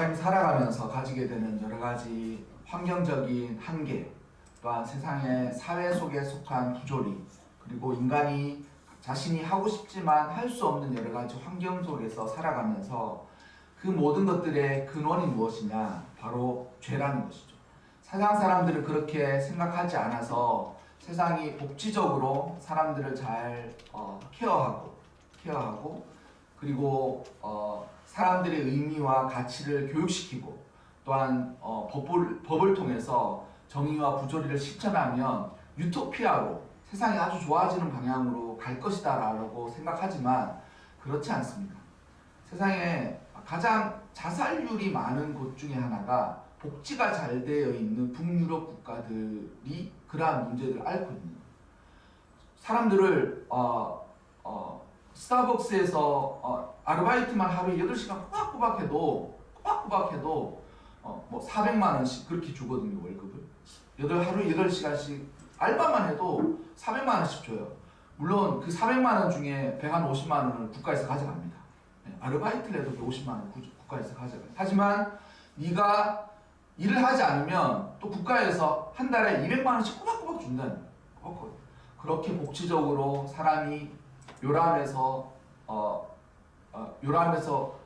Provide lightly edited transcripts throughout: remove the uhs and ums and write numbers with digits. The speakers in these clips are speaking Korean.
사람이 살아가면서 가지게 되는 여러 가지 환경적인 한계, 또한 세상의 사회 속에 속한 부조리, 그리고 인간이 자신이 하고 싶지만 할 수 없는 여러 가지 환경 속에서 살아가면서 그 모든 것들의 근원이 무엇이냐? 바로 죄라는 것이죠. 세상 사람들은 그렇게 생각하지 않아서 세상이 복지적으로 사람들을 잘 케어하고 그리고 사람들의 의미와 가치를 교육시키고 또한 법을 통해서 정의와 부조리를 실천하면 유토피아로 세상이 아주 좋아지는 방향으로 갈 것이다 라고 생각하지만 그렇지 않습니다. 세상에 가장 자살률이 많은 곳 중에 하나가 복지가 잘 되어 있는 북유럽 국가들이 그러한 문제를 앓고 있는 거예요. 사람들을 스타벅스에서 아르바이트만 하루에 8시간 꼬박꼬박 해도 뭐 400만 원씩 그렇게 주거든요, 월급을. 하루에 8시간씩 알바만 해도 400만 원씩 줘요. 물론 그 400만 원 중에 150만 원을 국가에서 가져갑니다. 아르바이트를 해도 150만 원 국가에서 가져가요. 하지만 네가 일을 하지 않으면 또 국가에서 한 달에 200만 원씩 꼬박꼬박 준다는 거예요. 그렇게 복지적으로 사람이 요람에서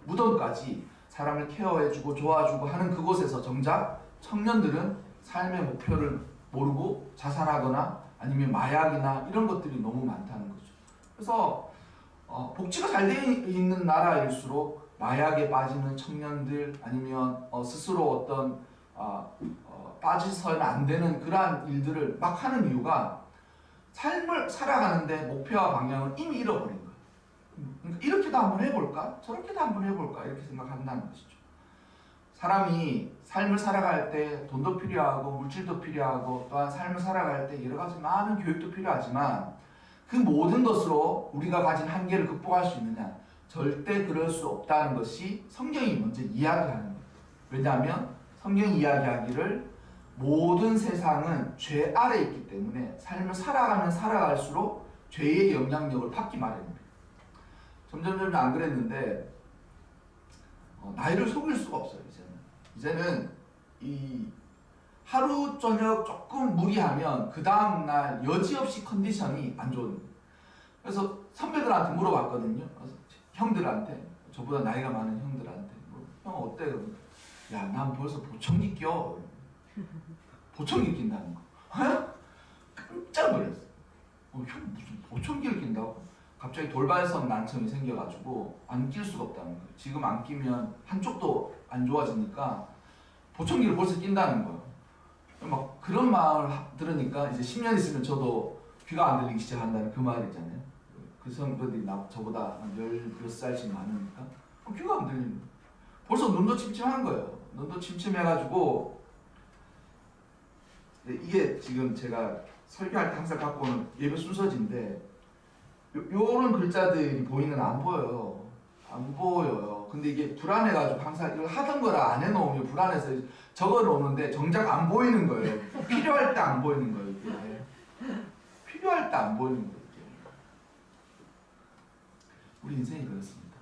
무덤까지 사람을 케어해주고 도와주고 하는 그곳에서 정작 청년들은 삶의 목표를 모르고 자살하거나 아니면 마약이나 이런 것들이 너무 많다는 거죠. 그래서 복지가 잘 되어 있는 나라일수록 마약에 빠지는 청년들 아니면 스스로 어떤 빠져서는 안 되는 그러한 일들을 막 하는 이유가 삶을 살아가는데 목표와 방향을 이미 잃어버린 거예요. 그러니까 이렇게도 한번 해볼까? 저렇게도 한번 해볼까? 이렇게 생각한다는 것이죠. 사람이 삶을 살아갈 때 돈도 필요하고 물질도 필요하고 또한 삶을 살아갈 때 여러 가지 많은 교육도 필요하지만 그 모든 것으로 우리가 가진 한계를 극복할 수 있느냐? 절대 그럴 수 없다는 것이 성경이 먼저 이야기하는 거예요. 왜냐하면 성경이 이야기하기를 모든 세상은 죄 아래에 있기 때문에 삶을 살아가면 살아갈수록 죄의 영향력을 받기 마련입니다. 점점 안 그랬는데 나이를 속일 수가 없어요. 이제는 이 하루 저녁 조금 무리하면 그 다음날 여지없이 컨디션이 안 좋은 거예요. 그래서 선배들한테 물어봤거든요. 형들한테, 저보다 나이가 많은 형들한테 형 어때? 야, 난 벌써 보청기 껴. 보청기 낀다는 거. 깜짝 놀랐어. 형 무슨 보청기를 낀다고? 갑자기 돌발성 난청이 생겨가지고 안 낄 수가 없다는 거예요. 지금 안 끼면 한쪽도 안 좋아지니까 보청기를 벌써 낀다는 거예요. 막 그런 말을 들으니까 이제 10년 있으면 저도 귀가 안 들리기 시작한다는 그 말 있잖아요. 그 선배들이 저보다 한 10몇 살씩 많으니까 귀가 안 들리는 거예요. 벌써 눈도 침침한 거예요. 눈도 침침해가지고 이게 지금 제가 설교할 때 항상 갖고 오는 예배 순서지인데 요런 글자들이 보이는 안 보여요. 안 보여요. 근데 이게 불안해가지고 항상 이걸 하던 거라 안 해놓으면 불안해서 적어 놓는데 정작 안 보이는 거예요. 필요할 때 안 보이는 거예요. 이게. 필요할 때 안 보이는 거예요. 이게. 우리 인생이 그렇습니다.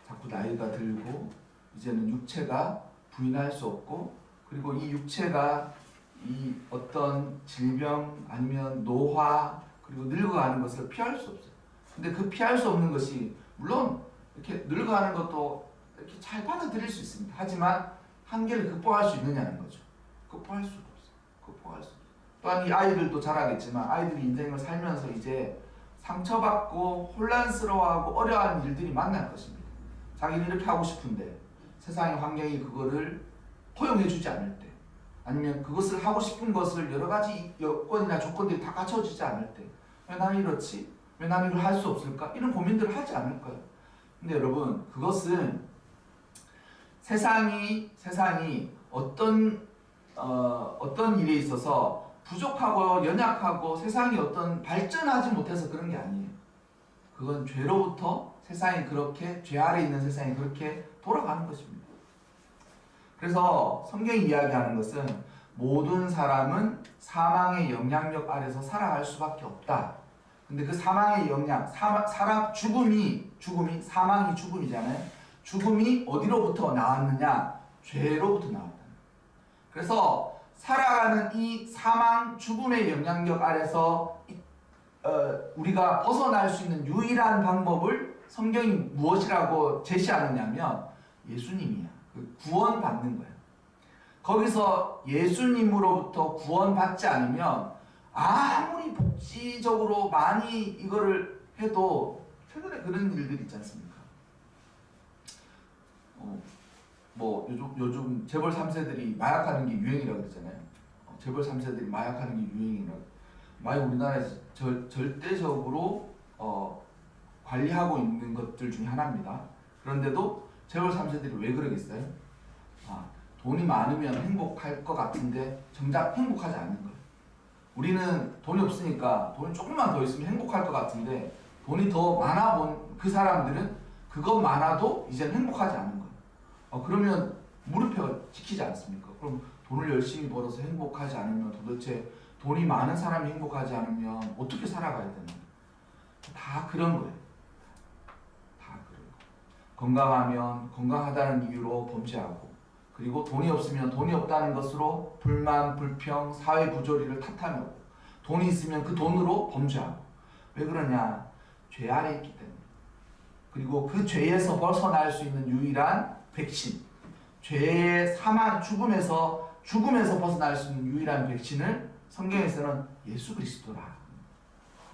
자꾸 나이가 들고 이제는 육체가 부인할 수 없고 그리고 이 육체가 이 어떤 질병 아니면 노화 그리고 늙어가는 것을 피할 수 없어요. 근데 그 피할 수 없는 것이 물론 이렇게 늙어가는 것도 이렇게 잘 받아들일 수 있습니다. 하지만 한계를 극복할 수 있느냐는 거죠. 극복할 수가 없어요. 극복할 수 없어요. 또한 이 아이들도 잘 알겠지만 아이들이 인생을 살면서 이제 상처받고 혼란스러워하고 어려워하는 일들이 만날 것입니다. 자기는 이렇게 하고 싶은데 세상의 환경이 그거를 허용해주지 않을 때 아니면 그것을 하고 싶은 것을 여러 가지 여건이나 조건들이 다 갖춰지지 않을 때 왜 나는 이렇지? 왜 나는 이걸 할 수 없을까? 이런 고민들을 하지 않을 거예요. 근데 여러분 그것은 세상이 어떤 일에 있어서 부족하고 연약하고 세상이 어떤 발전하지 못해서 그런 게 아니에요. 그건 죄로부터 세상이 그렇게 죄 아래 있는 세상이 그렇게 돌아가는 것입니다. 그래서 성경이 이야기하는 것은 모든 사람은 사망의 영향력 아래서 살아갈 수밖에 없다. 근데 그 사망의 영향, 죽음이 사망이 죽음이잖아요. 죽음이 어디로부터 나왔느냐? 죄로부터 나왔다. 그래서 살아가는 이 사망, 죽음의 영향력 아래서 우리가 벗어날 수 있는 유일한 방법을 성경이 무엇이라고 제시하느냐면 예수님이야. 구원받는 거야. 거기서 예수님으로부터 구원받지 않으면 아무리 복지적으로 많이 이거를 해도 최근에 그런 일들 있지 않습니까? 뭐 요즘 재벌 3세들이 마약하는 게 유행이라고 그러잖아요. 재벌 3세들이 마약하는 게 유행이라고. 마약 우리나라에서 절대적으로 관리하고 있는 것들 중에 하나입니다. 그런데도 재벌 3세들이 왜 그러겠어요? 돈이 많으면 행복할 것 같은데 정작 행복하지 않는 거예요. 우리는 돈이 없으니까 돈이 조금만 더 있으면 행복할 것 같은데 돈이 더 많아 본 그 사람들은 그것 많아도 이제는 행복하지 않은 거예요. 그러면 무릎표가 지키지 않습니까? 그럼 돈을 열심히 벌어서 행복하지 않으면 도대체 돈이 많은 사람이 행복하지 않으면 어떻게 살아가야 되나? 다 그런 거예요. 다 그런 거. 건강하면 건강하다는 이유로 범죄하고, 그리고 돈이 없으면 돈이 없다는 것으로 불만, 불평, 사회 부조리를 탓하고, 돈이 있으면 그 돈으로 범죄하고. 왜 그러냐? 죄 아래 있기 때문에. 그리고 그 죄에서 벗어날 수 있는 유일한 백신, 죄의 사망, 죽음에서 벗어날 수 있는 유일한 백신을 성경에서는 예수 그리스도라.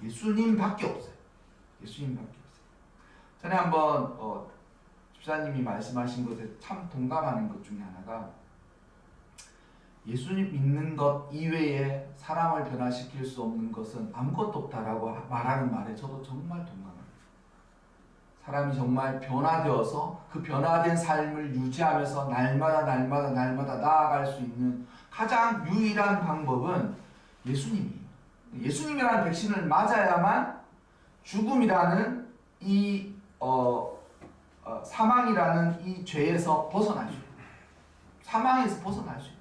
예수님밖에 없어요. 예수님밖에 없어요. 전에 한번 집사님이 말씀하신 것에 참 동감하는 것 중에 하나가, 예수님 믿는 것 이외에 사람을 변화시킬 수 없는 것은 아무것도 없다라고 말하는 말에 저도 정말 동감합니다. 사람이 정말 변화되어서 그 변화된 삶을 유지하면서 날마다 나아갈 수 있는 가장 유일한 방법은 예수님이에요. 예수님이라는 백신을 맞아야만 죽음이라는 이 사망이라는 이 죄에서 벗어날 수 있다. 사망에서 벗어날 수 있다.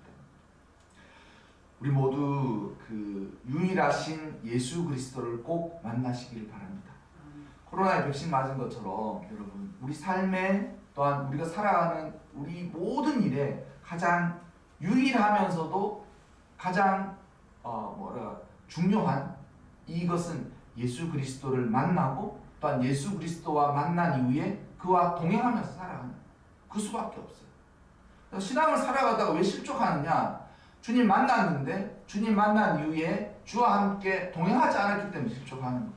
우리 모두 그 유일하신 예수 그리스도를 꼭 만나시길 바랍니다. 코로나에 백신 맞은 것처럼 여러분, 우리 삶에 또한 우리가 살아가는 우리 모든 일에 가장 유일하면서도 가장 중요한 이것은 예수 그리스도를 만나고, 또한 예수 그리스도와 만난 이후에 그와 동행하면서 살아가는 그 수밖에 없어요. 신앙을 살아가다가 왜 실족하느냐? 주님 만났는데 주님 만난 이후에 주와 함께 동행하지 않았기 때문에 실족하는 거예요.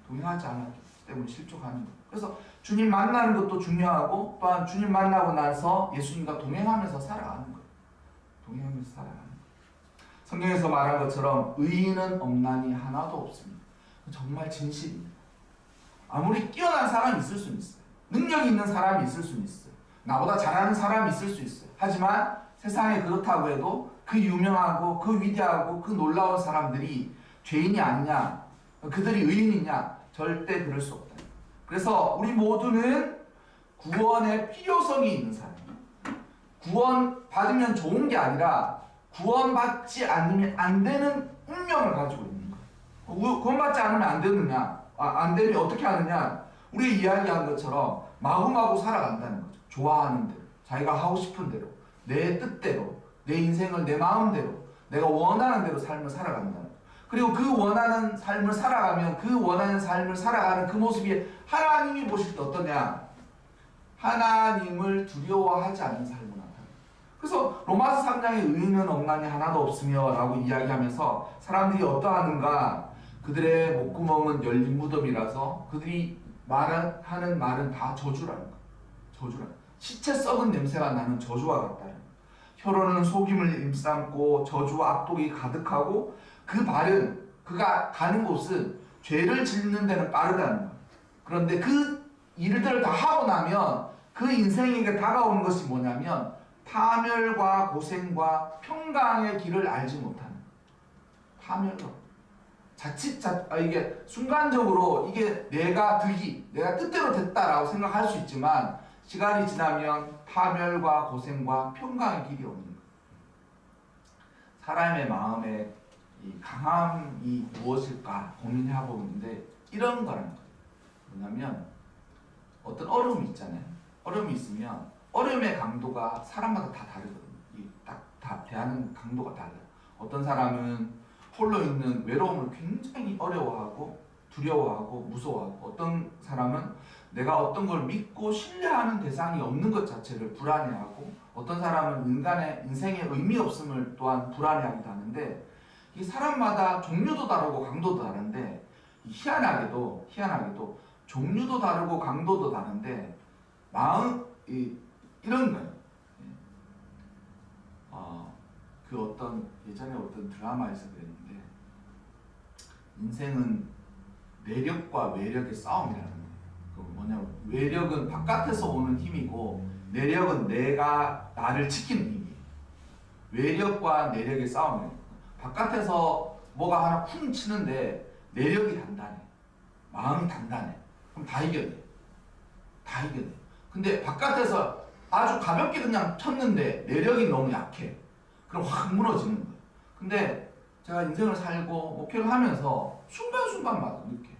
동행하지 않았기 때문에 실족하는 거예요. 그래서 주님 만나는 것도 중요하고, 또한 주님 만나고 나서 예수님과 동행하면서 살아가는 거예요. 동행하면서 살아가는 거예요. 성경에서 말한 것처럼 의인은 없나니 하나도 없습니다. 정말 진실입니다. 아무리 뛰어난 사람이 있을 수는 있어요. 능력이 있는 사람이 있을 수는 있어요. 나보다 잘하는 사람이 있을 수 있어요. 하지만 세상에 그렇다고 해도 그 유명하고 그 위대하고 그 놀라운 사람들이 죄인이 아니냐, 그들이 의인이냐? 절대 그럴 수 없다. 그래서 우리 모두는 구원의 필요성이 있는 사람이에요. 구원 받으면 좋은 게 아니라 구원받지 않으면 안 되는 운명을 가지고 있는 거예요. 구원받지 않으면 안 되느냐? 안 되면 어떻게 하느냐? 우리가 이야기한 것처럼 마구마구 살아간다는 거죠. 좋아하는 대로, 자기가 하고 싶은 대로, 내 뜻대로, 내 인생을 내 마음대로, 내가 원하는 대로 삶을 살아간다는 거예요. 그리고 그 원하는 삶을 살아가면 그 원하는 삶을 살아가는 그 모습이 하나님이 보실 때 어떠냐? 하나님을 두려워하지 않는 삶을 나타내요. 그래서 로마서 3장에 의인은 없나니 하나도 없으며 라고 이야기하면서 사람들이 어떠하는가? 그들의 목구멍은 열린 무덤이라서 그들이 하는 말은 다 저주라는 거예요. 저주라는 거예요. 시체 썩은 냄새가 나는 저주와 같다는 거예요. 혀로는 속임을 일삼고 저주와 악독이 가득하고 그 발은, 그가 가는 곳은 죄를 짓는 데는 빠르다는 거예요. 그런데 그 일들을 다 하고 나면 그 인생에게 다가오는 것이 뭐냐면 파멸과 고생과 평강의 길을 알지 못하는 거예요. 파멸과 이게 순간적으로 이게 내가 뜻대로 됐다라고 생각할 수 있지만 시간이 지나면 파멸과 고생과 평강의 길이 오는 거예요. 사람의 마음에 이 강함이 무엇일까 고민하고 있는데 이런 거라는 거예요. 뭐냐면 어떤 얼음이 있잖아요. 얼음이 있으면 어려움의 강도가 사람마다 다 다르거든요. 다 대하는 강도가 달라요. 어떤 사람은 홀로 있는 외로움을 굉장히 어려워하고 두려워하고 무서워하고, 어떤 사람은 내가 어떤 걸 믿고 신뢰하는 대상이 없는 것 자체를 불안해하고, 어떤 사람은 인간의 인생의 의미 없음을 또한 불안해하기도 하는데, 이 사람마다 종류도 다르고 강도도 다른데, 희한하게도 종류도 다르고 강도도 다른데 이런 거예요. 그 어떤 예전에 어떤 드라마에서 그랬는데, 인생은 내력과 외력의 싸움이라는 거예요. 그 뭐냐면, 외력은 바깥에서 오는 힘이고 내력은 내가 나를 지키는 힘이에요. 외력과 내력의 싸움이에요. 바깥에서 뭐가 하나 쿵 치는데 내력이 단단해, 마음이 단단해, 그럼 다 이겨내. 근데 바깥에서 아주 가볍게 그냥 쳤는데 내력이 너무 약해, 그럼 확 무너지는 거예요. 근데 제가 인생을 살고 목회를 하면서 순간순간마다 느껴요.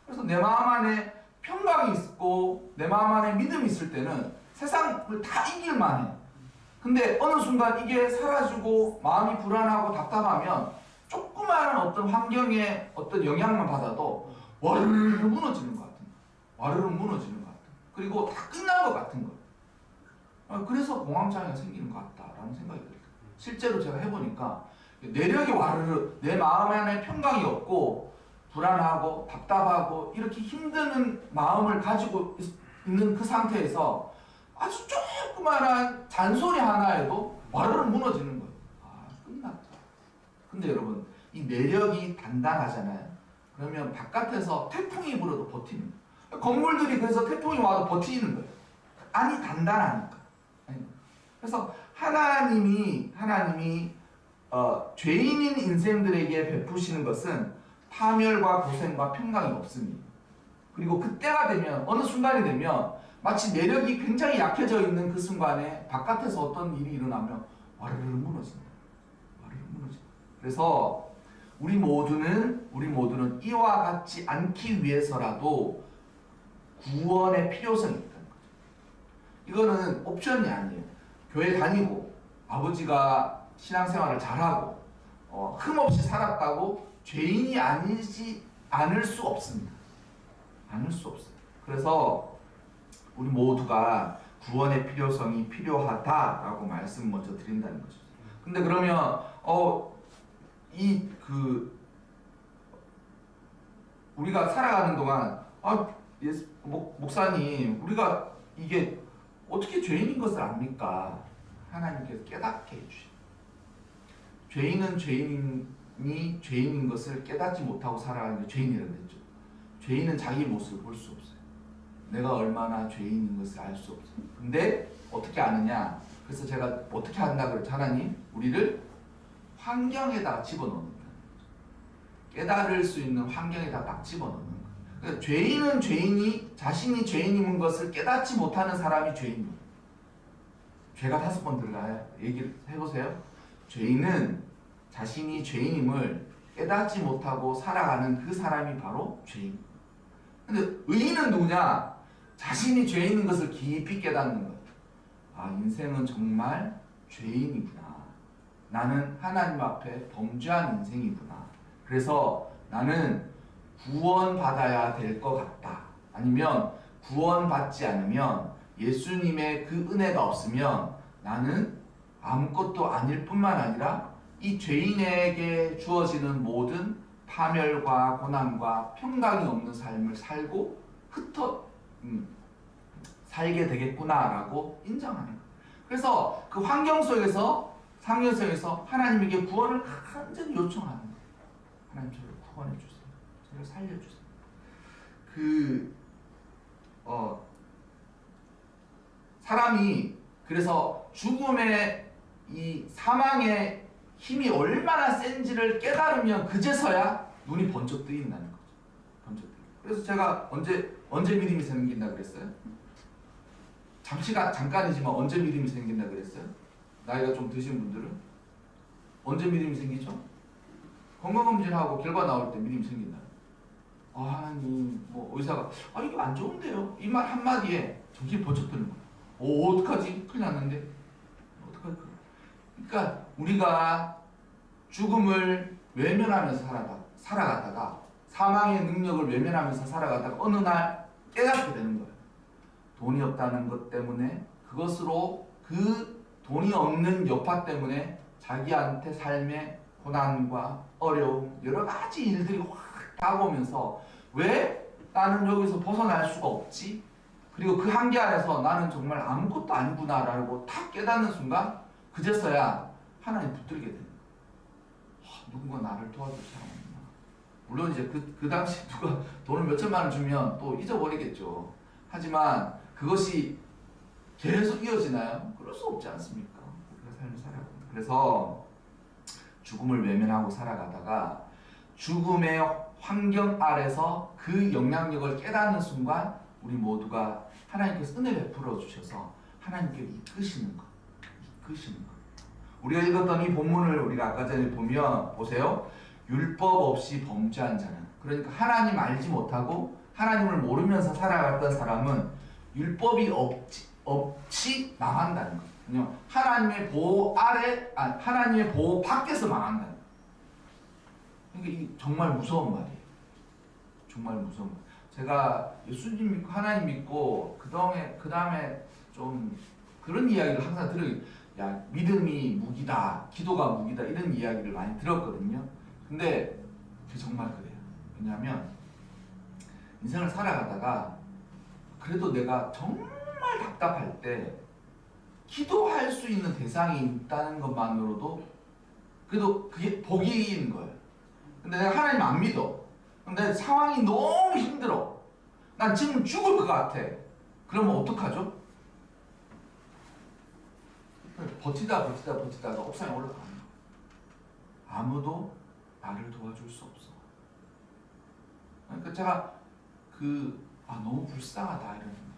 그래서 내 마음 안에 평강이 있고 내 마음 안에 믿음이 있을 때는 세상을 다 이길 만해. 근데 어느 순간 이게 사라지고 마음이 불안하고 답답하면 조그마한 어떤 환경의 어떤 영향만 받아도 와르르 무너지는 것 같은 거예요. 그리고 다 끝난 것 같은 거예요. 그래서 공황장애가 생기는 것 같다라는 생각이 들어요. 실제로 제가 해보니까 내력이 와르르, 내 마음 안에 평강이 없고 불안하고 답답하고 이렇게 힘든 마음을 가지고 있는 그 상태에서 아주 조그만한 잔소리 하나에도 와르르 무너지는 거예요. 끝났다. 근데 여러분, 이 내력이 단단하잖아요. 그러면 바깥에서 태풍이 불어도 버티는 거예요. 건물들이 그래서 태풍이 와도 버티는 거예요. 안이 단단하니까. 그래서 하나님이 죄인인 인생들에게 베푸시는 것은 파멸과 고생과 평강이 없습니다. 그리고 그때가 되면, 어느 순간이 되면 마치 내력이 굉장히 약해져 있는 그 순간에 바깥에서 어떤 일이 일어나면 와르르 무너진다. 그래서 우리 모두는 이와 같지 않기 위해서라도 구원의 필요성이 있다는 거죠. 이거는 옵션이 아니에요. 교회 다니고 아버지가 신앙생활을 잘하고 흠없이 살았다고 죄인이 아니지 않을 수 없습니다. 그래서 우리 모두가 구원의 필요성이 필요하다라고 말씀 먼저 드린다는 거죠. 근데 그러면 우리가 살아가는 동안 목사님, 우리가 이게 어떻게 죄인인 것을 압니까? 하나님께서 깨닫게 해주십니다. 죄인은 죄인이 죄인인 것을 깨닫지 못하고 살아가는 게 죄인이라는 거죠. 죄인은 자기 모습을 볼 수 없어요. 내가 얼마나 죄인인 것을 알 수 없어요. 근데 어떻게 아느냐? 그래서 제가 어떻게 한다 그랬죠? 하나님, 우리를 환경에다가 집어넣는 거예요. 깨달을 수 있는 환경에다 딱 집어넣는 거예요. 그러니까 죄인은 자신이 죄인인 것을 깨닫지 못하는 사람이 죄인입니다. 죄가 5번 들어가요. 얘기를 해보세요. 죄인은 자신이 죄인임을 깨닫지 못하고 살아가는 그 사람이 바로 죄인. 근데 의인은 누구냐? 자신이 죄인인 것을 깊이 깨닫는 것. 인생은 정말 죄인이구나. 나는 하나님 앞에 범죄한 인생이구나. 그래서 나는 구원받아야 될 것 같다. 아니면 구원받지 않으면, 예수님의 그 은혜가 없으면 나는 아무것도 아닐 뿐만 아니라 이 죄인에게 주어지는 모든 파멸과 고난과 평강이 없는 삶을 살고 살게 되겠구나라고 인정하는 거예요. 그래서 그 환경 속에서, 상황 속에서 하나님에게 구원을 간절히 요청하는 거예요. 하나님, 저를 구원해 주세요. 저를 살려주세요. 사람이 그래서 죽음의 이 사망의 힘이 얼마나 센지를 깨달으면 그제서야 눈이 번쩍 뜨인다는 거죠. 그래서 제가 언제 믿음이 생긴다 그랬어요? 잠깐이지만 언제 믿음이 생긴다 그랬어요? 나이가 좀 드신 분들은 언제 믿음이 생기죠? 건강검진하고 결과 나올 때 믿음이 생긴다. 하나님, 의사가 이거 안 좋은데요? 이 말 한마디에 정신이 번쩍 드는 거예요. 어떡하지? 큰일 났는데 어떡할까? 그러니까 우리가 죽음을 외면하면서 살아가다가 사망의 능력을 외면하면서 살아가다가 어느 날 깨닫게 되는 거예요. 돈이 없다는 것 때문에 그것으로 그 돈이 없는 여파 때문에 자기한테 삶의 고난과 어려움 여러 가지 일들이 확 다가오면서 왜 나는 여기서 벗어날 수가 없지? 그리고 그 한계 안에서 나는 정말 아무것도 아니구나라고 탁 깨닫는 순간 그제서야 하나님 붙들게 되는 거예요. 누군가 나를 도와줄 사람 없나? 물론 이제 그 당시 누가 돈을 몇 천만 원 주면 또 잊어버리겠죠. 하지만 그것이 계속 이어지나요? 그럴 수 없지 않습니까? 우리가 삶을 살아가고. 그래서 죽음을 외면하고 살아가다가 죽음의 환경 아래서 그 영향력을 깨닫는 순간 우리 모두가 하나님께서 은혜 베풀어 주셔서 하나님께 이끄시는 것. 우리가 읽었던 이 본문을 우리가 아까 전에 보면 보세요. 율법 없이 범죄한 자는, 그러니까 하나님 알지 못하고 하나님을 모르면서 살아갔던 사람은 율법이 없이 망한다는 거예요. 하나님의 보호 하나님의 보호 밖에서 망한다는 거예요. 그러니까 이 정말 무서운 말이에요. 정말 무서운 말. 제가 예수님 믿고 하나님 믿고 그 다음에 좀 그런 이야기를 항상 들어요. 야, 믿음이 무기다, 기도가 무기다, 이런 이야기를 많이 들었거든요. 근데 그게 정말 그래요. 왜냐하면 인생을 살아가다가 그래도 내가 정말 답답할 때 기도할 수 있는 대상이 있다는 것만으로도 그래도 그게 복인 거예요. 근데 내가 하나님 안 믿어. 근데 상황이 너무 힘들어. 난 지금 죽을 것 같아. 그러면 어떡하죠? 버티다가 옥상에 올라가는 거야. 아무도 나를 도와줄 수 없어. 그러니까 제가 너무 불쌍하다 이런 생각.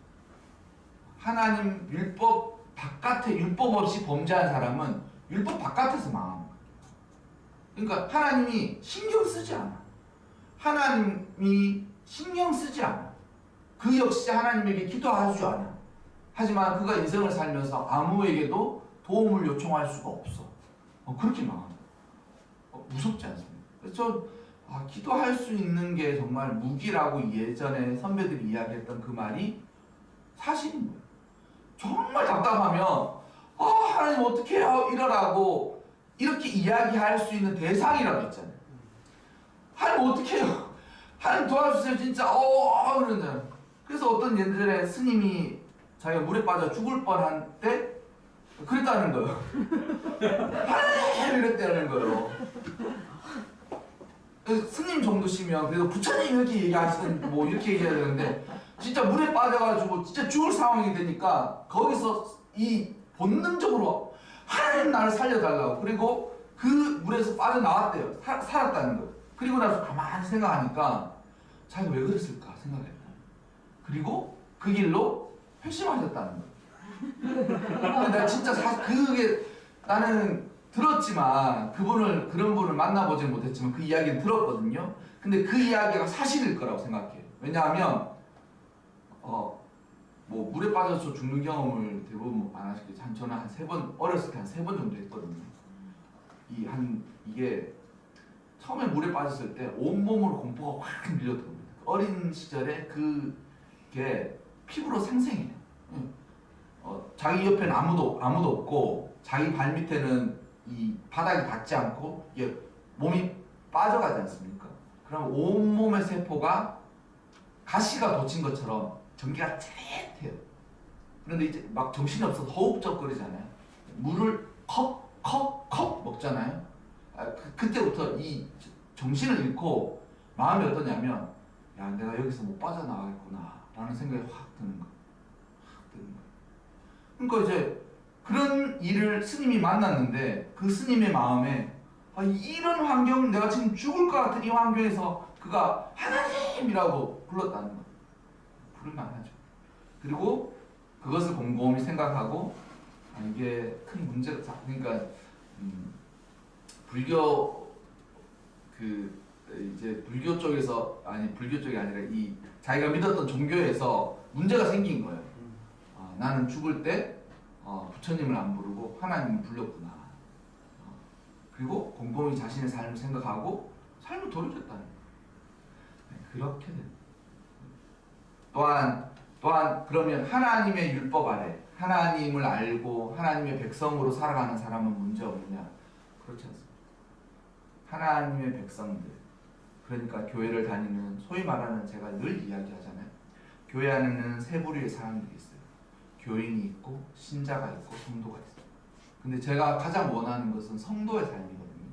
하나님 율법 바깥에 율법 없이 범죄한 사람은 율법 바깥에서 망하는 거야. 그러니까 하나님이 신경 쓰지 않아. 하나님이 신경 쓰지 않아. 그 역시 하나님에게 기도하지 않아. 하지만 그가 인생을 살면서 아무에게도 도움을 요청할 수가 없어. 그렇게 망한다. 무섭지 않습니까? 그래서 기도할 수 있는 게 정말 무기라고 예전에 선배들이 이야기했던 그 말이 사실인 거예요. 정말 답답하면 하나님 어떻게 해요? 이러라고 이렇게 이야기할 수 있는 대상이라도 있잖아요. 하나님 어떻게 해요? 하나님 도와주세요 진짜 그러잖아요. 그래서 어떤 예전에 스님이 자기가 물에 빠져 죽을 뻔한 때 그랬다는 거예요. 하나님 이랬다는 거예요. 스님 정도시면 그래도 부처님 이렇게 얘기하시는 이렇게 얘기해야 되는데 진짜 물에 빠져가지고 진짜 죽을 상황이 되니까 거기서 이 본능적으로 하나님 나를 살려달라고, 그리고 그 물에서 빠져나왔대요. 살았다는 거예요. 그리고 나서 가만히 생각하니까 자기가 왜 그랬을까 생각했어요. 그리고 그 길로 회심하셨다는 거예요. 나 진짜 그게 나는 들었지만 그런 분을 만나보지 못했지만 그 이야기를 들었거든요. 근데 그 이야기가 사실일 거라고 생각해요. 왜냐하면 물에 빠져서 죽는 경험을 대부분 안 하시겠죠. 저는 한 3번, 어렸을 때 한 3번 정도 했거든요. 이게 처음에 물에 빠졌을 때 온몸으로 공포가 확 밀려들어옵니다. 어린 시절에 그게 피부로 생생해요. 자기 옆에는 아무도 없고 자기 발 밑에는 이 바닥이 닿지 않고 몸이 빠져가지 않습니까? 그럼 온몸의 세포가 가시가 돋친 것처럼 전기가 찌릿해요. 그런데 이제 막 정신이 없어서 허우적거리잖아요. 물을 컵 먹잖아요. 그때부터 이 정신을 잃고 마음이 어떠냐면 야, 내가 여기서 못 빠져나가겠구나 라는 생각이 확 드는 거예요. 그러니까 이제 그런 일을 스님이 만났는데 그 스님의 마음에 이런 환경, 내가 지금 죽을 것 같은 이 환경에서 그가 하나님이라고 불렀다는 거예요. 부를만하죠. 그리고 그것을 곰곰이 생각하고 이게 큰 문제가, 그러니까 불교 쪽이 아니라 이 자기가 믿었던 종교에서 문제가 생긴 거예요. 나는 죽을 때 부처님을 안 부르고 하나님을 불렀구나. 그리고 곰곰이 자신의 삶을 생각하고 삶을 돌이켰다는 거예요. 그렇게 됩니다. 또한 그러면 하나님의 율법 아래 하나님을 알고 하나님의 백성으로 살아가는 사람은 문제 없느냐? 그렇지 않습니다. 하나님의 백성들, 그러니까 교회를 다니는, 소위 말하는, 제가 늘 이야기하잖아요. 교회 안에는 세 부류의 사람들이 있어요. 교인이 있고 신자가 있고 성도가 있어요. 근데 제가 가장 원하는 것은 성도의 삶이거든요.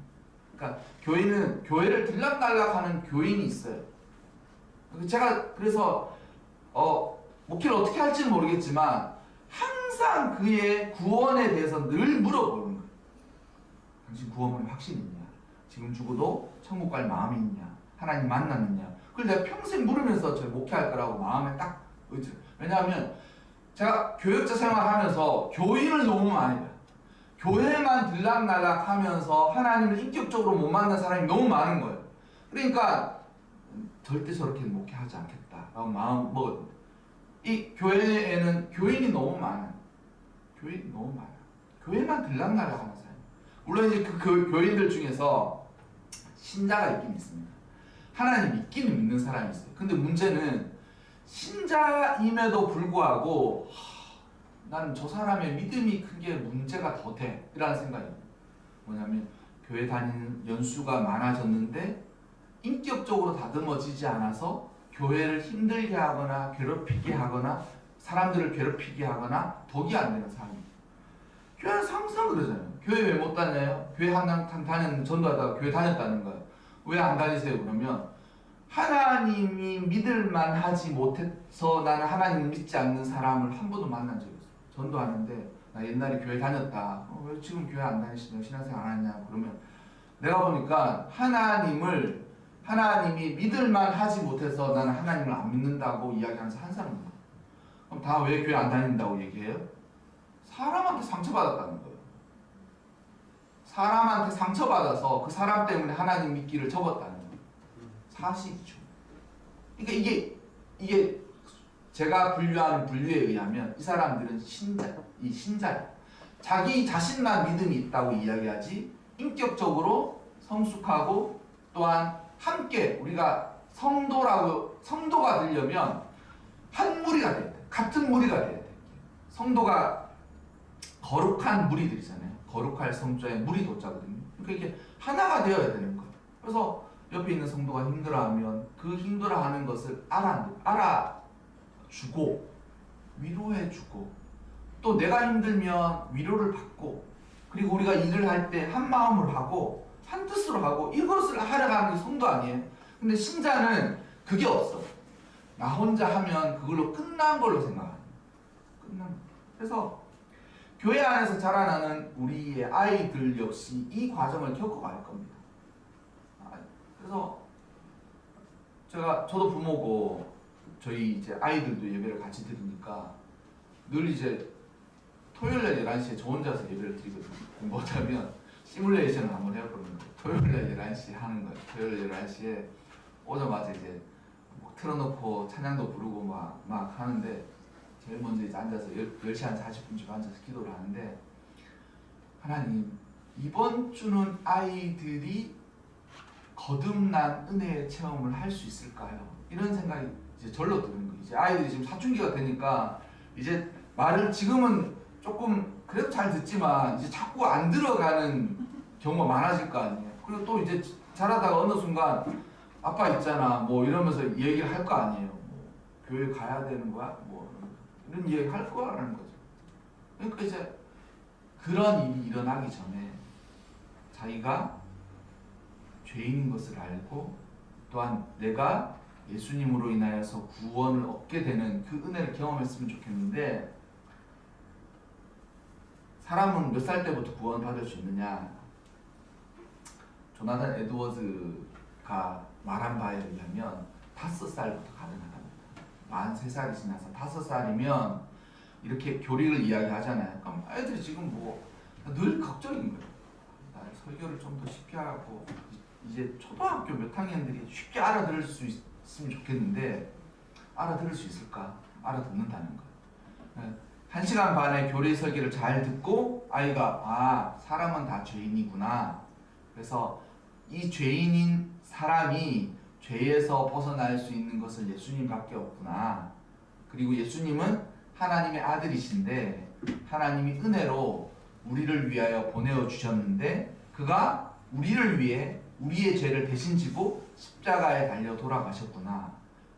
그러니까 교회는 교회를 들락날락하는 교인이 있어요. 제가 그래서 목회를 어떻게 할지는 모르겠지만 항상 그의 구원에 대해서 늘 물어보는 거예요. 당신 구원에 확신이 있냐? 지금 죽어도 천국 갈 마음이 있냐? 하나님 만났느냐? 그걸 내가 평생 물으면서 저 목회할 거라고 마음에 딱 의지. 왜냐하면 제가 교역자 생활하면서 교인을 너무 많이 봐요. 교회만 들락날락하면서 하나님을 인격적으로 못 만난 사람이 너무 많은 거예요. 그러니까 절대 저렇게 목회하지 않겠다라고 마음 먹었는데, 이 교회에는 교인이 너무 많아요. 교인이 너무 많아요. 교회만 들락날락하는 사람. 물론 이제 그 교인들 중에서 신자가 있긴 있습니다. 하나님 믿기는 믿는 사람이 있어요. 근데 문제는 신자임에도 불구하고 나는 저 사람의 믿음이 크게 문제가 더 돼. 이라는 생각이에요. 뭐냐면 교회 다니는 연수가 많아졌는데 인격적으로 다듬어지지 않아서 교회를 힘들게 하거나 괴롭히게 하거나 사람들을 괴롭히게 하거나 덕이 안 되는 사람이에요. 교회는 항상 그러잖아요. 교회 왜 못 다녀요? 교회 다니는 전도하다가 교회 다녔다는 거예요. 왜 안 다니세요? 그러면 하나님이 믿을만 하지 못해서 나는 하나님을 믿지 않는 사람을 한 번도 만난 적이 없어요. 전도하는데 나 옛날에 교회 다녔다. 왜 지금 교회 안 다니시냐? 신앙생활 안 하냐? 그러면 내가 보니까 하나님이 믿을만 하지 못해서 나는 하나님을 안 믿는다고 이야기하는 사람 한 사람입니다. 그럼 다 왜 교회 안 다닌다고 얘기해요? 사람한테 상처받았다는 거예요. 사람한테 상처받아서 그 사람 때문에 하나님 믿기를 접었다는 거예요. 사실이죠. 그러니까 이게 제가 분류하는 분류에 의하면 이 사람들은 신자예요. 자기 자신만 믿음이 있다고 이야기하지 인격적으로 성숙하고 또한 함께 우리가 성도가 되려면 한 무리가 돼야 돼. 같은 무리가 돼야 돼. 성도가 거룩한 무리들이잖아요. 거룩할 성자의 무리 도자거든요. 그러니까 이게 하나가 되어야 되는 거예요. 그래서 옆에 있는 성도가 힘들어하면 그 힘들어하는 것을 알아주고 위로해주고 또 내가 힘들면 위로를 받고 그리고 우리가 일을 할 때 한 마음을 하고 한 뜻으로 하고 이것을 하려고 게 성도 아니에요. 근데 신자는 그게 없어. 나 혼자 하면 그걸로 끝난 걸로 생각하는 거예요. 그래서 교회 안에서 자라나는 우리의 아이들 역시 이 과정을 겪어갈 겁니다. 그래서 저도 부모고 저희 이제 아이들도 예배를 같이 드리니까 늘 이제 토요일날 11시에 저 혼자서 예배를 드리거든요. 뭐냐면 시뮬레이션을 한번 해보는 거예요. 토요일날 11시에 하는 거예요. 토요일 11시에 오자마자 이제 틀어놓고 찬양도 부르고 막 하는데 제일 먼저 이제 앉아서 10시 한 40분쯤 앉아서 기도를 하는데 하나님 이번 주는 아이들이 거듭난 은혜의 체험을 할 수 있을까요? 이런 생각이 이제 절로 드는 거예요. 이제 아이들이 지금 사춘기가 되니까 이제 말을 지금은 조금 그래도 잘 듣지만 이제 자꾸 안 들어가는 경우가 많아질 거 아니에요. 그리고 또 이제 자라다가 어느 순간 아빠 있잖아 뭐 이러면서 얘기를 할 거 아니에요. 뭐 교회 가야 되는 거야? 뭐 이런 얘기 할 거라는 거죠. 그러니까 이제 그런 일이 일어나기 전에 자기가 죄인인 것을 알고 또한 내가 예수님으로 인하여서 구원을 얻게 되는 그 은혜를 경험했으면 좋겠는데 사람은 몇 살 때부터 구원받을 수 있느냐? 조나단 에드워즈가 말한 바에 의하면 5살부터 가능하답니다. 43살이 지나서 5살이면 이렇게 교리를 이야기하잖아요. 그럼 애들이 지금 뭐 늘 걱정인 거예요. 나 설교를 좀 더 쉽게 하고 이제 초등학교 몇 학년들이 쉽게 알아들을 수 있으면 좋겠는데 알아들을 수 있을까? 알아듣는다는 거예요. 1시간 반의 교리 설계를 잘 듣고 아이가 사람은 다 죄인이구나. 그래서 이 죄인인 사람이 죄에서 벗어날 수 있는 것은 예수님밖에 없구나. 그리고 예수님은 하나님의 아들이신데 하나님이 은혜로 우리를 위하여 보내어 주셨는데 그가 우리를 위해 우리의 죄를 대신 지고 십자가에 달려 돌아가셨구나.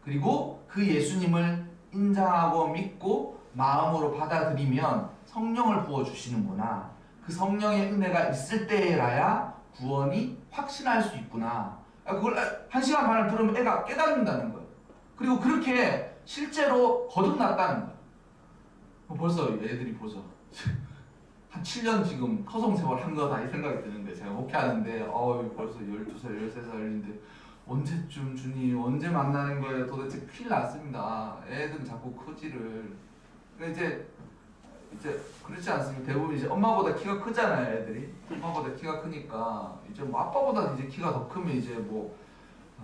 그리고 그 예수님을 인정하고 믿고 마음으로 받아들이면 성령을 부어주시는구나. 그 성령의 은혜가 있을 때라야 구원이 확신할 수 있구나. 그걸 1시간 반을 들으면 애가 깨닫는다는 거예요. 그리고 그렇게 실제로 거듭났다는 거예요. 벌써 애들이 보죠. 한 7년 지금 커송세월 한 거다 이 생각이 드는데 제가 목회하는데 벌써 12살, 13살인데 언제쯤 주님 언제 만나는 거예요? 도대체 큰일 났습니다. 애들은 자꾸 크지를. 이제 그렇지 않습니까? 대부분 이제 엄마보다 키가 크잖아요, 애들이. 엄마보다 키가 크니까 이제 뭐 아빠보다 이제 키가 더 크면 이제 뭐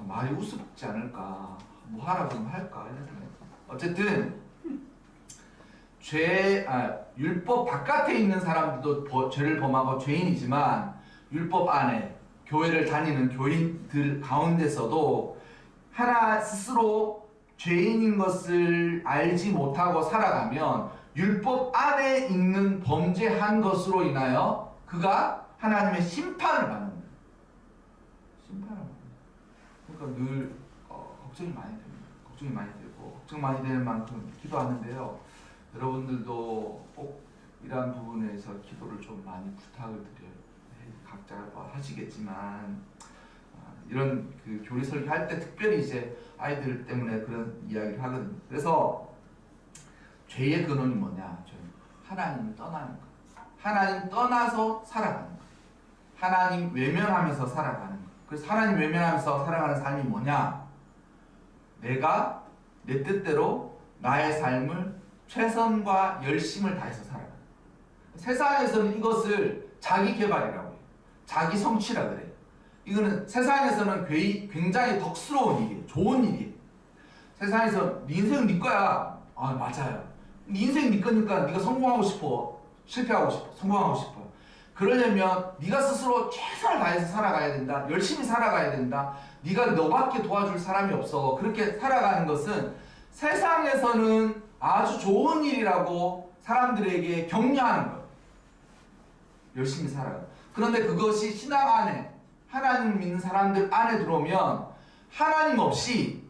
말이 우습지 않을까, 뭐 하라고 좀 할까 이런 생각이. 어쨌든 율법 바깥에 있는 사람들도 죄를 범하고 죄인이지만 율법 안에 교회를 다니는 교인들 가운데서도 하나 스스로 죄인인 것을 알지 못하고 살아가면 율법 안에 있는 범죄한 것으로 인하여 그가 하나님의 심판을 받는 거예요. 심판을 받는 거예요. 그러니까 늘 걱정이 많이 됩니다. 걱정이 많이 되고 걱정 많이 되는 만큼 기도하는데요. 여러분들도 꼭 이러한 부분에서 기도를 좀 많이 부탁을 드려요. 각자 하시겠지만 이런 그 교리 설교할 때 특별히 이제 아이들 때문에 그런 이야기를 하거든요. 그래서 죄의 근원이 뭐냐? 하나님을 떠나는 거. 하나님 떠나서 살아가는 거. 하나님 외면하면서 살아가는 거. 그래서 하나님 외면하면서 살아가는 삶이 뭐냐? 내가 내 뜻대로 나의 삶을 최선과 열심을 다해서 살아가는 거예요. 세상에서는 이것을 자기 개발이라고 해요. 자기 성취라 그래요. 이거는 세상에서는 굉장히 덕스러운 일이에요. 좋은 일이에요. 세상에서 네 인생은 네 거야. 맞아요. 네 인생 네 거니까 네가 성공하고 싶어. 실패하고 싶어. 성공하고 싶어. 그러려면 네가 스스로 최선을 다해서 살아가야 된다. 열심히 살아가야 된다. 네가 너밖에 도와줄 사람이 없어. 그렇게 살아가는 것은 세상에서는 아주 좋은 일이라고 사람들에게 격려하는 거예요. 열심히 살아가. 그런데 그것이 신앙 안에 하나님 믿는 사람들 안에 들어오면 하나님 없이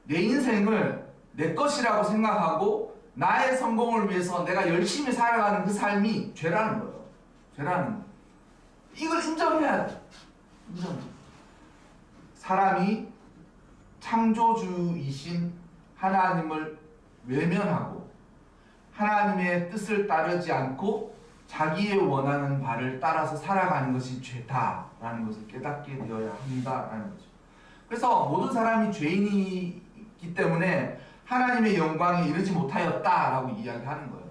내 인생을 내 것이라고 생각하고 나의 성공을 위해서 내가 열심히 살아가는 그 삶이 죄라는 거예요. 죄라는 거예요. 이걸 인정해야 돼. 사람이 창조주이신 하나님을 외면하고 하나님의 뜻을 따르지 않고 자기의 원하는 바를 따라서 살아가는 것이 죄다라는 것을 깨닫게 되어야 한다라는 거죠. 그래서 모든 사람이 죄인이기 때문에 하나님의 영광에 이르지 못하였다라고 이야기하는 거예요.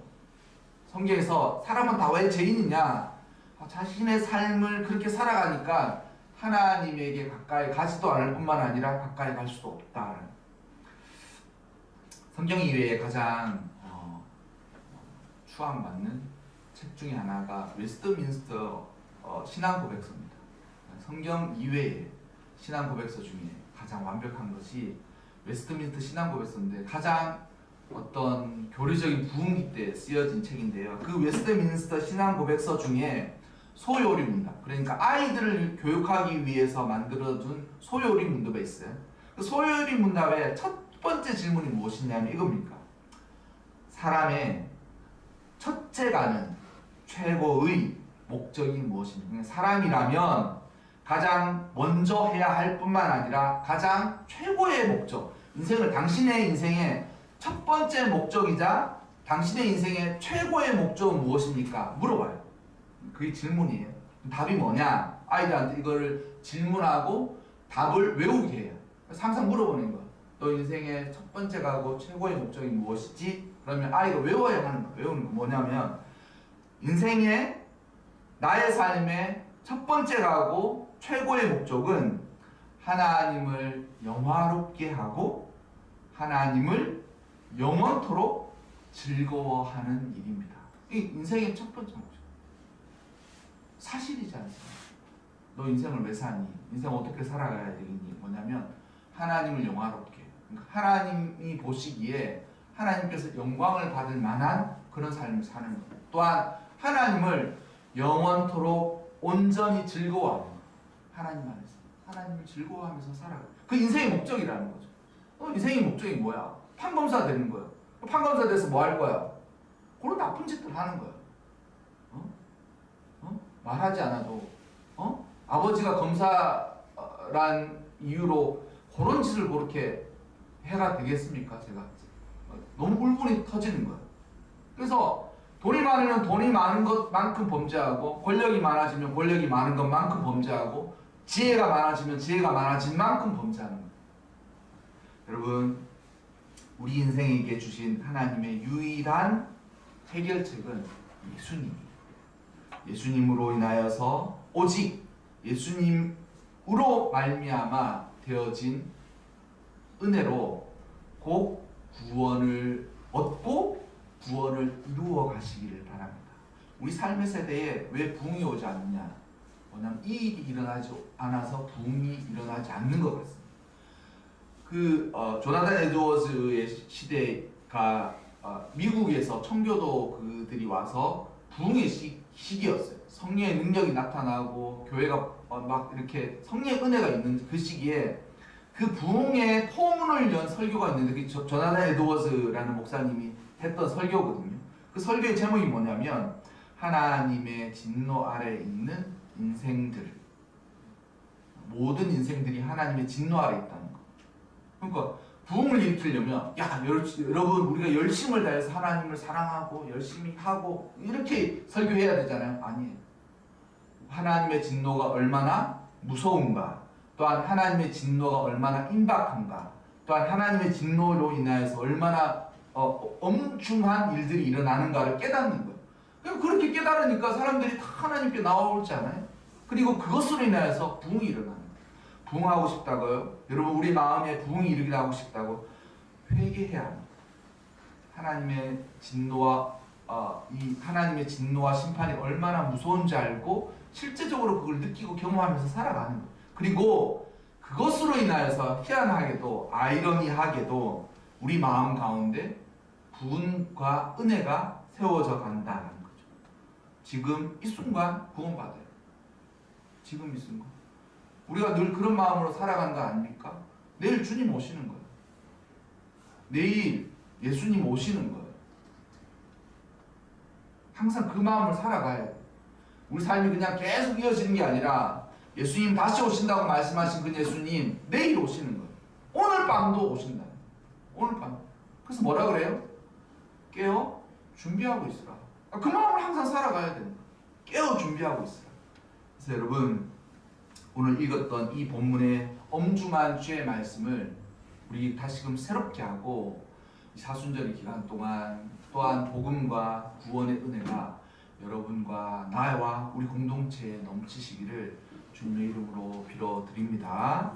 성경에서 사람은 다 왜 죄인이냐? 자신의 삶을 그렇게 살아가니까 하나님에게 가까이 가지도 않을 뿐만 아니라 가까이 갈 수도 없다. 성경 이외에 가장 추앙받는 책 중에 하나가 웨스트민스터 신앙 고백서입니다. 성경 이외의 신앙 고백서 중에 가장 완벽한 것이 웨스트민스터 신앙 고백서인데 가장 어떤 교리적인 부흥기 때 쓰여진 책인데요. 그 웨스트민스터 신앙 고백서 중에 소요리 문답, 그러니까 아이들을 교육하기 위해서 만들어준 소요리 문답이 있어요. 그 소요리 문답의 첫 번째 질문이 무엇이냐면 이겁니까? 사람의 첫째 가는 최고의 목적이 무엇입니까? 사람이라면 가장 먼저 해야 할 뿐만 아니라 가장 최고의 목적, 당신의 인생의 첫 번째 목적이자 당신의 인생의 최고의 목적은 무엇입니까? 물어봐요. 그게 질문이에요. 답이 뭐냐? 아이들한테 이거를 질문하고 답을 외우게 해요. 그래서 항상 물어보는 거예요. 너 인생의 첫 번째 가고 최고의 목적이 무엇이지? 그러면 아이가 외워야 하는 거예요. 외우는 거 뭐냐면 인생의 나의 삶의 첫 번째 가고 최고의 목적은 하나님을 영화롭게 하고 하나님을 영원토록 즐거워하는 일입니다. 이게 인생의 첫 번째 목적. 사실이지 않습니까? 너 인생을 왜 사니? 인생 어떻게 살아가야 되겠니? 뭐냐면 하나님을 영화롭게, 그러니까 하나님이 보시기에 하나님께서 영광을 받을 만한 그런 삶을 사는 것. 또한 하나님을 영원토록 온전히 즐거워하는 것. 하나님 안에서 하나님을 즐거워하면서 살아가. 그 인생의 목적이라는 거죠. 인생의 목적이 뭐야? 판검사 되는 거야. 판검사 돼서 뭐 할 거야? 그런 나쁜 짓들 하는 거야. 말하지 않아도 아버지가 검사란 이유로 그런 짓을 그렇게 해가 되겠습니까? 제가 너무 울분이 터지는 거예요. 그래서 돈이 많으면 돈이 많은 것만큼 범죄하고, 권력이 많아지면 권력이 많은 것만큼 범죄하고, 지혜가 많아지면 지혜가 많아진 만큼 범죄하는 거예요. 여러분, 우리 인생에게 주신 하나님의 유일한 해결책은 예수님이에요. 예수님으로 인하여서 오직 예수님으로 말미암아 되어진 은혜로 곧 구원을 얻고 구원을 이루어 가시기를 바랍니다. 우리 삶의 세대에 왜 부흥이 오지 않느냐? 뭐냐면 이 일이 일어나지 않아서 부흥이 일어나지 않는 것 같습니다. 조나단 에드워즈의 시대가 미국에서 청교도 그들이 와서 부흥의 시기였어요. 성령의 능력이 나타나고 교회가 막 이렇게 성령의 은혜가 있는 그 시기에 그 부흥의 포문을 연 설교가 있는데, 그 조나단 에드워즈라는 목사님이 했던 설교거든요. 그 설교의 제목이 뭐냐면 하나님의 진노 아래 있는 인생들, 모든 인생들이 하나님의 진노 아래 있다는 거. 그러니까 부흥을 일으키려면 여러분 우리가 열심을 다해서 하나님을 사랑하고 열심히 하고 이렇게 설교해야 되잖아요. 아니에요. 하나님의 진노가 얼마나 무서운가, 또한 하나님의 진노가 얼마나 임박한가, 또한 하나님의 진노로 인하여서 얼마나 엄중한 일들이 일어나는가를 깨닫는 거예요. 그렇게 깨달으니까 사람들이 다 하나님께 나오지 않아요? 그리고 그것으로 인하여서 부흥이 일어나는 거예요. 부흥하고 싶다고요? 여러분, 우리 마음에 부흥이 일어나게 하고 싶다고 회개해야 합니다. 하나님의 진노와 이 하나님의 진노와 심판이 얼마나 무서운지 알고 실제적으로 그걸 느끼고 경험하면서 살아가는 거예요. 그리고 그것으로 인하여서 희한하게도 아이러니하게도 우리 마음 가운데 부흥과 은혜가 세워져 간다는 거죠. 지금 이 순간 구원받아요. 지금 이 순간. 우리가 늘 그런 마음으로 살아가는 거 아닙니까? 내일 주님 오시는 거예요. 내일 예수님 오시는 거예요. 항상 그 마음을 살아가야 돼요. 우리 삶이 그냥 계속 이어지는 게 아니라 예수님 다시 오신다고 말씀하신 그 예수님 내일 오시는 거예요. 오늘 밤도 오신다. 오늘 밤. 그래서 뭐라 그래요? 깨어 준비하고 있으라. 그 마음을 항상 살아가야 됩니다. 깨어 준비하고 있으라. 그래서 여러분, 오늘 읽었던 이 본문의 엄중한 주의 말씀을 우리 다시금 새롭게 하고 사순절의 기간 동안 또한 복음과 구원의 은혜가 여러분과 나와 우리 공동체에 넘치시기를 주님의 이름으로 빌어드립니다.